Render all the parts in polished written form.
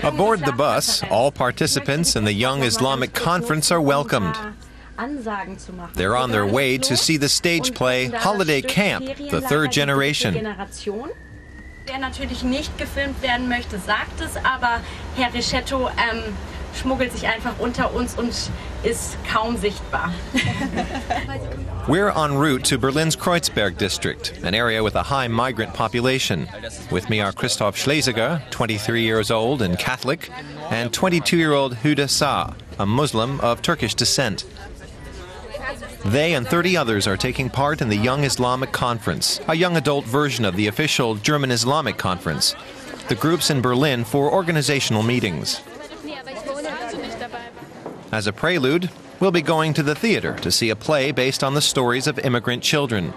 Aboard the bus, all participants in the Young Islamic Conference are welcomed. They're on their way to see the stage play Holiday Camp, the third generation. Der natürlich nicht gefilmt werden möchte, sagt es, aber Herr Rescheto schmuggelt sich einfach unter uns und ist kaum sichtbar. We're en route to Berlin's Kreuzberg district, an area with a high migrant population. With me are Christoph Schlesinger, 23 years old and Catholic, and 22-year-old Huda Sa, a Muslim of Turkish descent. They and 30 others are taking part in the Young Islamic Conference, a young adult version of the official German Islamic Conference. The group's in Berlin for organizational meetings. As a prelude, we'll be going to the theater to see a play based on the stories of immigrant children.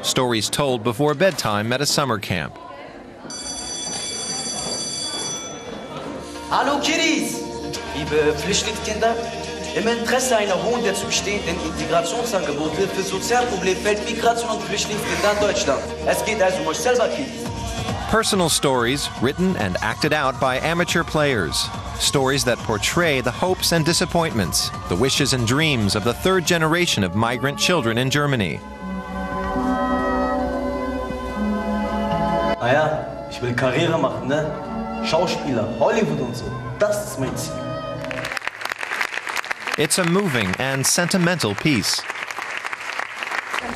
Stories told before bedtime at a summer camp. Hallo Kiddies! Liebe Flüchtlingskinder, im Interesse einer hohen der zu bestehenden Integrationsangebote für Sozialproblemfeld Migration und Flüchtlingskinder in Deutschland. Es geht also um euch selber, Kiddies. Personal stories written and acted out by amateur players. Stories that portray the hopes and disappointments, the wishes and dreams of the third generation of migrant children in Germany. Naja, ich will Karriere machen, ne? Schauspieler, Hollywood und so. Das ist mein Ziel. It's a moving and sentimental piece.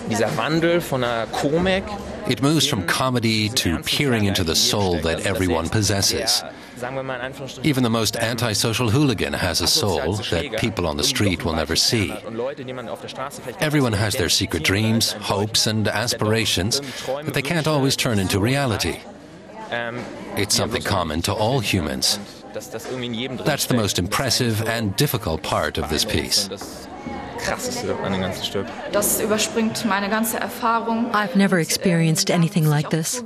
Dieser Wandel von einer Komik. It moves from comedy to peering into the soul that everyone possesses. Even the most antisocial hooligan has a soul that people on the street will never see. Everyone has their secret dreams, hopes, and aspirations, but they can't always turn into reality. It's something common to all humans. That's the most impressive and difficult part of this piece. I've never experienced anything like this.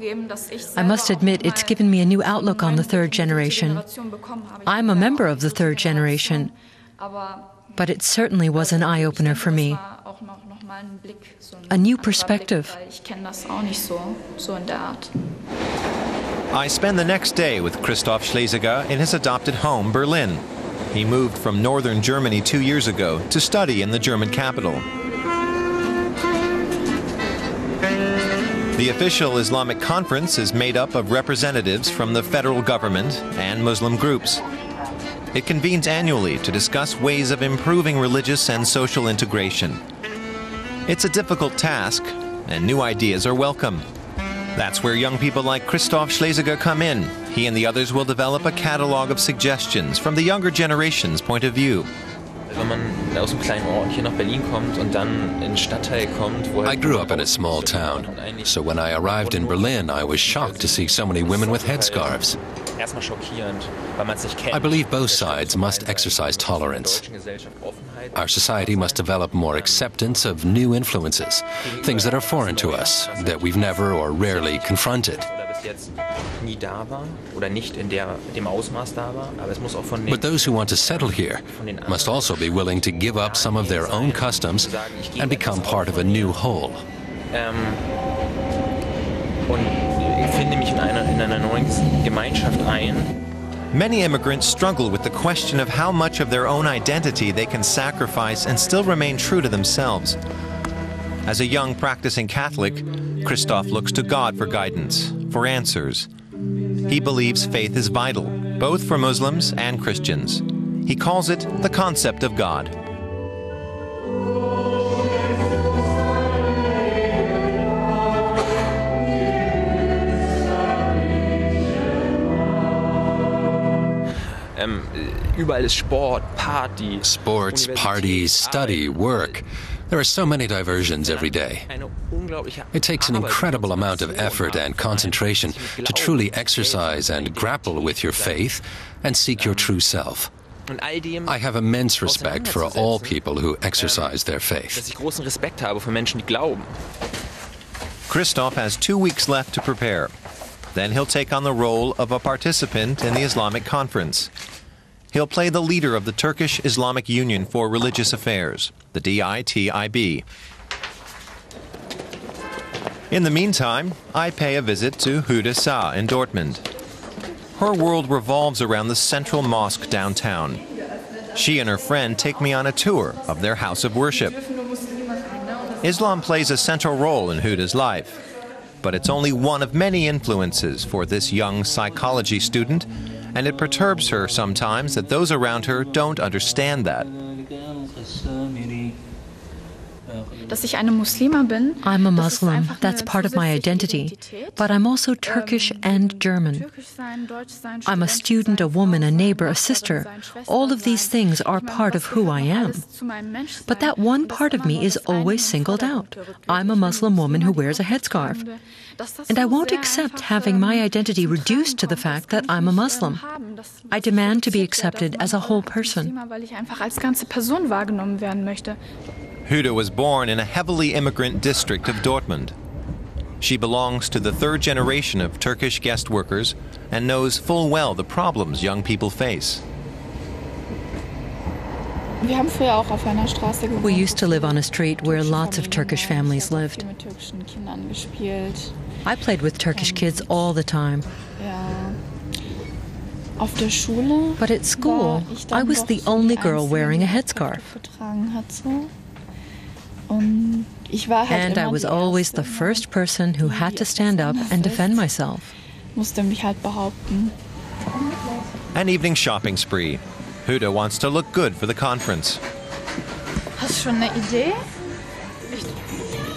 I must admit it's given me a new outlook on the third generation. I'm a member of the third generation, but it certainly was an eye-opener for me. A new perspective. I spend the next day with Christoph Schlesinger in his adopted home, Berlin. He moved from northern Germany 2 years ago to study in the German capital. The official Islamic Conference is made up of representatives from the federal government and Muslim groups. It convenes annually to discuss ways of improving religious and social integration. It's a difficult task, and new ideas are welcome. That's where young people like Christoph Schlesinger come in. He and the others will develop a catalog of suggestions from the younger generation's point of view. I grew up in a small town, so when I arrived in Berlin, I was shocked to see so many women with headscarves. I believe both sides must exercise tolerance. Our society must develop more acceptance of new influences, things that are foreign to us, that we've never or rarely confronted. But those who want to settle here must also be willing to give up some of their own customs and become part of a new whole. Many immigrants struggle with the question of how much of their own identity they can sacrifice and still remain true to themselves. As a young practicing Catholic, Christoph looks to God for guidance, for answers. He believes faith is vital, both for Muslims and Christians. He calls it the concept of God. Sports, parties, study, work. There are so many diversions every day. It takes an incredible amount of effort and concentration to truly exercise and grapple with your faith and seek your true self. I have immense respect for all people who exercise their faith. Christoph has 2 weeks left to prepare. Then he'll take on the role of a participant in the Islamic Conference. He'll play the leader of the Turkish Islamic Union for Religious Affairs, the DITIB. In the meantime, I pay a visit to Huda Sa in Dortmund. Her world revolves around the central mosque downtown. She and her friend take me on a tour of their house of worship. Islam plays a central role in Huda's life, but it's only one of many influences for this young psychology student, and it perturbs her sometimes that those around her don't understand that. I'm a Muslim. That's part of my identity. But I'm also Turkish and German. I'm a student, a woman, a neighbor, a sister. All of these things are part of who I am. But that one part of me is always singled out. I'm a Muslim woman who wears a headscarf. And I won't accept having my identity reduced to the fact that I'm a Muslim. I demand to be accepted as a whole person. Huda was born in a heavily immigrant district of Dortmund. She belongs to the third generation of Turkish guest workers and knows full well the problems young people face. We used to live on a street where lots of Turkish families lived. I played with Turkish kids all the time. But at school, I was the only girl wearing a headscarf. And I was always the first person who had to stand up and defend myself. An evening shopping spree. Huda wants to look good for the conference.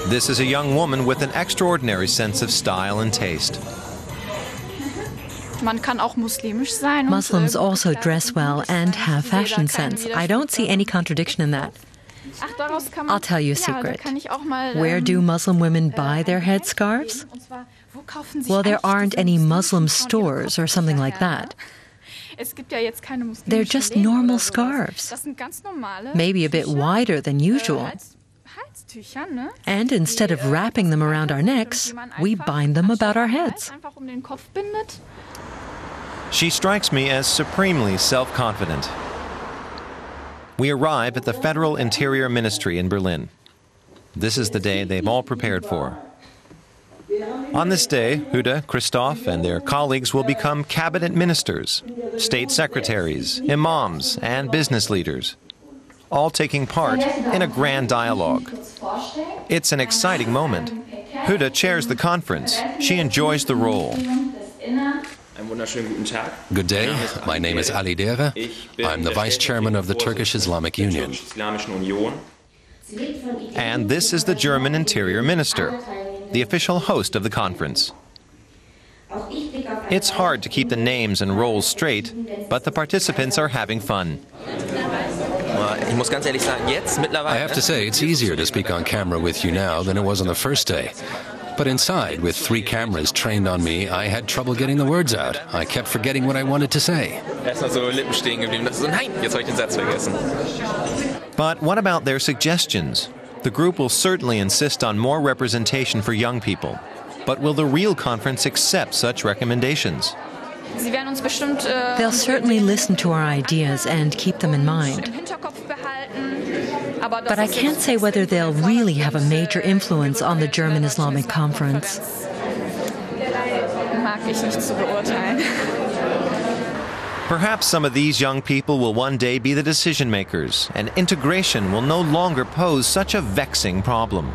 This is a young woman with an extraordinary sense of style and taste. Muslims also dress well and have fashion sense. I don't see any contradiction in that. I'll tell you a secret. Where do Muslim women buy their headscarves? Well, there aren't any Muslim stores or something like that. They're just normal scarves, maybe a bit wider than usual. And instead of wrapping them around our necks, we bind them about our heads. She strikes me as supremely self-confident. We arrive at the Federal Interior Ministry in Berlin. This is the day they've all prepared for. On this day, Huda, Christoph, and their colleagues will become cabinet ministers, state secretaries, imams, and business leaders, all taking part in a grand dialogue. It's an exciting moment. Huda chairs the conference. She enjoys the role. Good day. My name is Ali Dere. I'm the Vice Chairman of the Turkish Islamic Union. And this is the German Interior Minister, the official host of the conference. It's hard to keep the names and roles straight, but the participants are having fun. I have to say, it's easier to speak on camera with you now than it was on the first day. But inside, with 3 cameras trained on me, I had trouble getting the words out. I kept forgetting what I wanted to say. But what about their suggestions? The group will certainly insist on more representation for young people. But will the real conference accept such recommendations? They'll certainly listen to our ideas and keep them in mind. But I can't say whether they'll really have a major influence on the German Islamic Conference. Perhaps some of these young people will one day be the decision makers, and integration will no longer pose such a vexing problem.